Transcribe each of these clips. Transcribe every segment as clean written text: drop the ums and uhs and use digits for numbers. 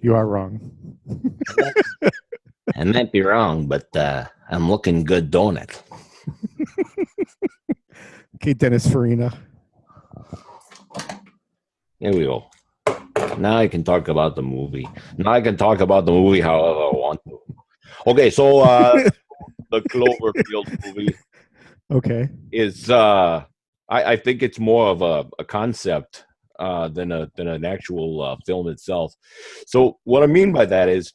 You are wrong. I might be wrong, but I'm looking good, don't it? Okay, Dennis Farina. Here we go. Now I can talk about the movie. Now I can talk about the movie however I want to. Okay, so the Cloverfield movie Okay. is I think it's more of a concept than an actual film itself. So what I mean by that is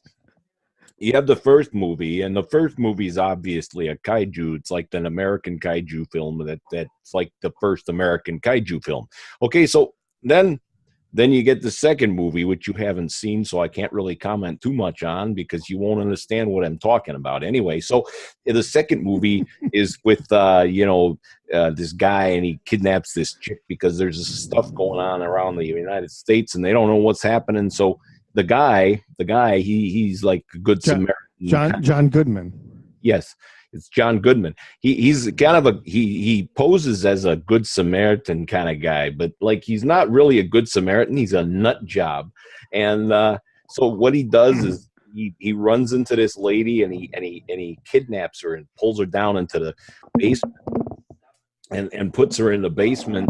you have the first movie, and the first movie is obviously a kaiju. It's like an American kaiju film that's like the first American kaiju film. Okay, so then you get the second movie, which you haven't seen, so I can't really comment too much on because you won't understand what I'm talking about anyway. So the second movie is with this guy, and he kidnaps this chick because there's this stuff going on around the United States, and they don't know what's happening. So the guy, he's like a good Samaritan. John Goodman. Yes, it's John Goodman. He's kind of he poses as a good Samaritan kind of guy, but like he's not really a good Samaritan. He's a nut job, and so what he does is he runs into this lady and he kidnaps her and pulls her down into the basement and puts her in the basement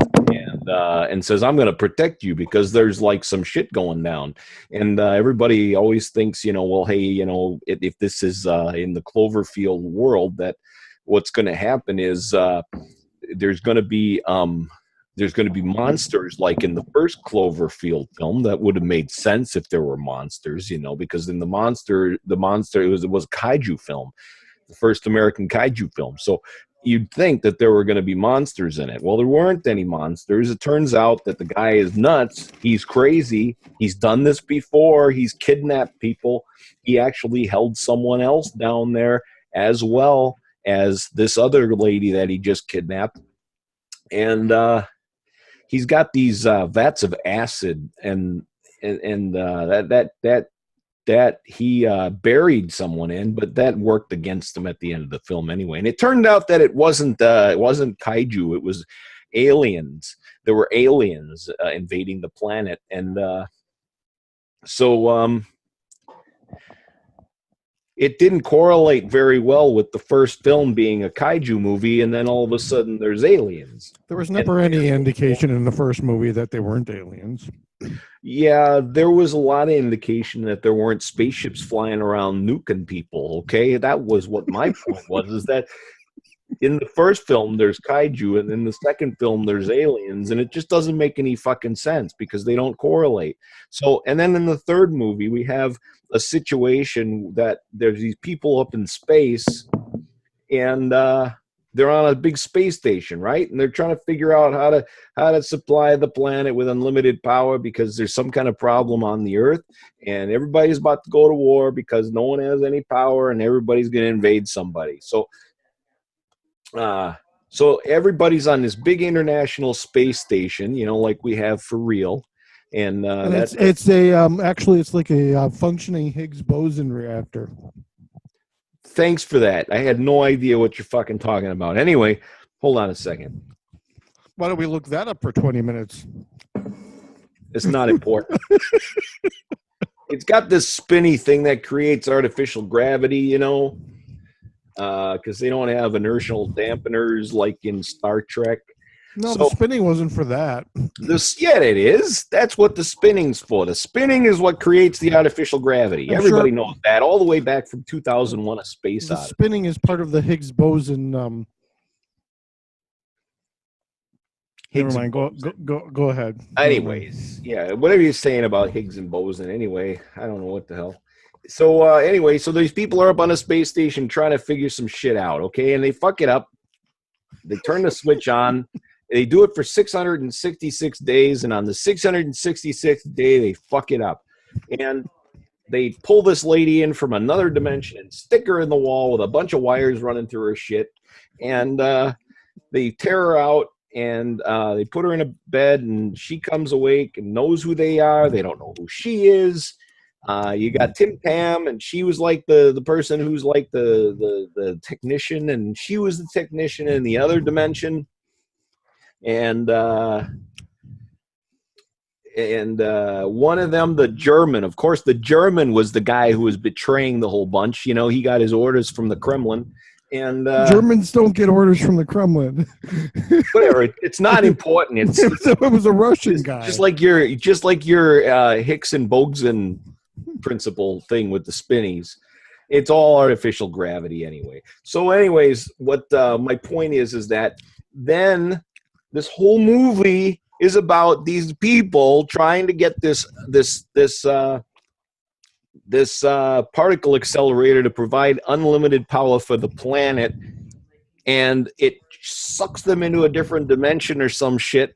and says, I'm going to protect you because there's like some shit going down. And everybody always thinks, well, hey, if this is in the Cloverfield world, that what's going to happen is there's going to be monsters like in the first Cloverfield film. That would have made sense if there were monsters, because in the monster it was a kaiju film, the first American kaiju film. So you'd think that there were going to be monsters in it. Well, there weren't any monsters. It turns out that the guy is nuts. He's crazy. He's done this before. He's kidnapped people. He actually held someone else down there as well as this other lady that he just kidnapped. And he's got these vats of acid, and that he buried someone in, but that worked against him at the end of the film anyway. And it turned out that it wasn't kaiju; it was aliens. There were aliens invading the planet, and so it didn't correlate very well with the first film being a kaiju movie, and then all of a sudden there's aliens. There was never any indication in the first movie that they weren't aliens. Yeah, there was a lot of indication that there weren't spaceships flying around nuking people, okay? That was what my point was, is that in the first film there's kaiju, and in the second film there's aliens, and it just doesn't make any fucking sense because they don't correlate. So, and then in the third movie we have a situation that there's these people up in space, and they're on a big space station, right? And they're trying to figure out how to supply the planet with unlimited power because there's some kind of problem on the Earth, and everybody's about to go to war because no one has any power, and everybody's going to invade somebody. So everybody's on this big international space station, like we have for real. And it's like a functioning Higgs boson reactor. Thanks for that. I had no idea what you're fucking talking about. Anyway, hold on a second. Why don't we look that up for 20 minutes? It's not important. It's got this spinny thing that creates artificial gravity, because they don't have inertial dampeners like in Star Trek. No, the spinning wasn't for that. It is. That's what the spinning's for. The spinning is what creates the artificial gravity. Everybody knows that, all the way back from 2001: A Space Odyssey. The spinning is part of the Higgs boson. Never mind. Go ahead. Anyways, yeah, whatever you're saying about Higgs and boson. Anyway, I don't know what the hell. So anyway, so these people are up on a space station trying to figure some shit out, okay? And they fuck it up. They turn the switch on. They do it for 666 days, and on the 666th day, they fuck it up. And they pull this lady in from another dimension and stick her in the wall with a bunch of wires running through her shit. And they tear her out, and they put her in a bed, and she comes awake and knows who they are. They don't know who she is. You got Tim Pam, and she was like the person who's like the technician, and she was the technician in the other dimension. And And one of them, the German, of course, the German was the guy who was betraying the whole bunch. You know, he got his orders from the Kremlin. And Germans don't get orders from the Kremlin. whatever, it's not important. It was a Russian guy. Just like your Higgs and Boson principle thing with the spinnies. It's all artificial gravity anyway. So, anyways, what my point is that then this whole movie is about these people trying to get this particle accelerator to provide unlimited power for the planet, and it sucks them into a different dimension or some shit.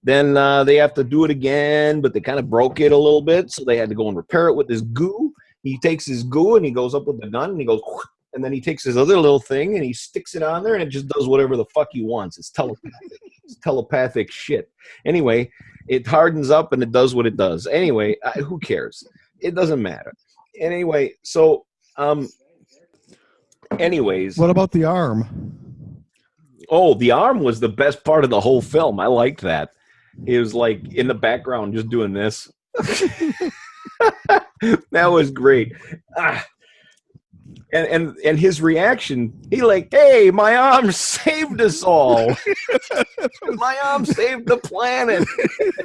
Then they have to do it again, but they kind of broke it a little bit, so they had to go and repair it with this goo. He takes his goo and he goes up with the gun and he goes, and then he takes his other little thing and he sticks it on there and it just does whatever the fuck he wants. It's telepathic. It's telepathic shit. Anyway, it hardens up and it does what it does. Anyway, who cares? It doesn't matter. Anyway, so, anyways. What about the arm? Oh, the arm was the best part of the whole film. I liked that. He was like in the background just doing this. That was great. And his reaction, he like, hey, my arm saved us all. My arm saved the planet.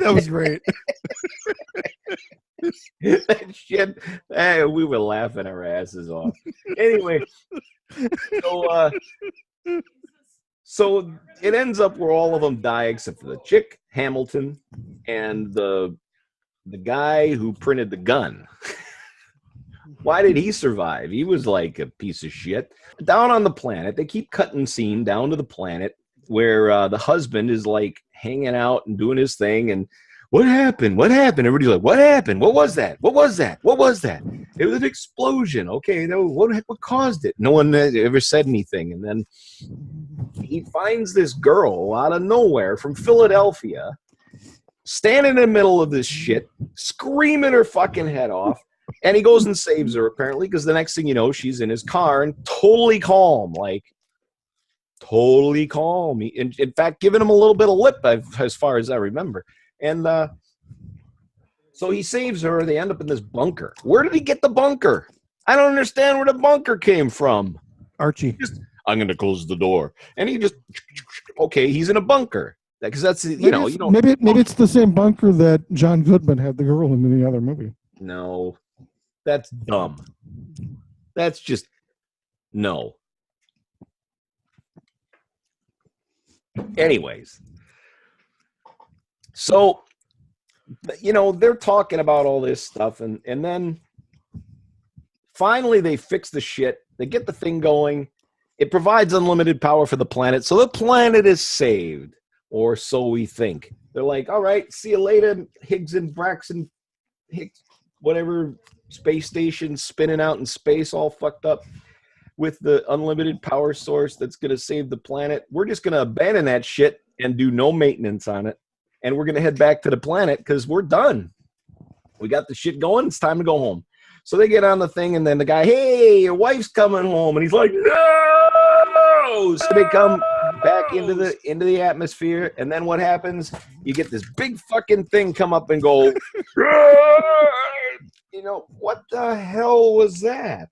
That was great. That shit, we were laughing our asses off. Anyway, so it ends up where all of them die except for the chick, Hamilton, and the guy who printed the gun. Why did he survive? He was like a piece of shit. Down on the planet, they keep cutting scene down to the planet where the husband is like hanging out and doing his thing. And what happened? What happened? Everybody's like, what happened? What was that? What was that? What was that? It was an explosion. Okay, no, what caused it? No one ever said anything. And then he finds this girl out of nowhere from Philadelphia, standing in the middle of this shit, screaming her fucking head off. And he goes and saves her, apparently, because the next thing you know, she's in his car and totally calm, like totally calm. In fact, giving him a little bit of lip, as far as I remember. And so he saves her. They end up in this bunker. Where did he get the bunker? I don't understand where the bunker came from. Archie. I'm going to close the door. And he just, okay, he's in a bunker. Because that's, you know. Maybe it's the same bunker that John Goodman had the girl in the other movie. No. That's dumb. That's just, no. Anyways. So, they're talking about all this stuff, and then finally they fix the shit. They get the thing going. It provides unlimited power for the planet, so the planet is saved, or so we think. They're like, all right, see you later, Higgs and Braxton, Higgs, whatever, space station spinning out in space all fucked up with the unlimited power source that's going to save the planet. We're just going to abandon that shit and do no maintenance on it. And we're going to head back to the planet because we're done. We got the shit going. It's time to go home. So they get on the thing, and then the guy, hey, your wife's coming home. And he's like, no! So they come back into the atmosphere. And then what happens? You get this big fucking thing come up and go, what the hell was that?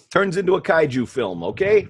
Turns into a kaiju film, okay?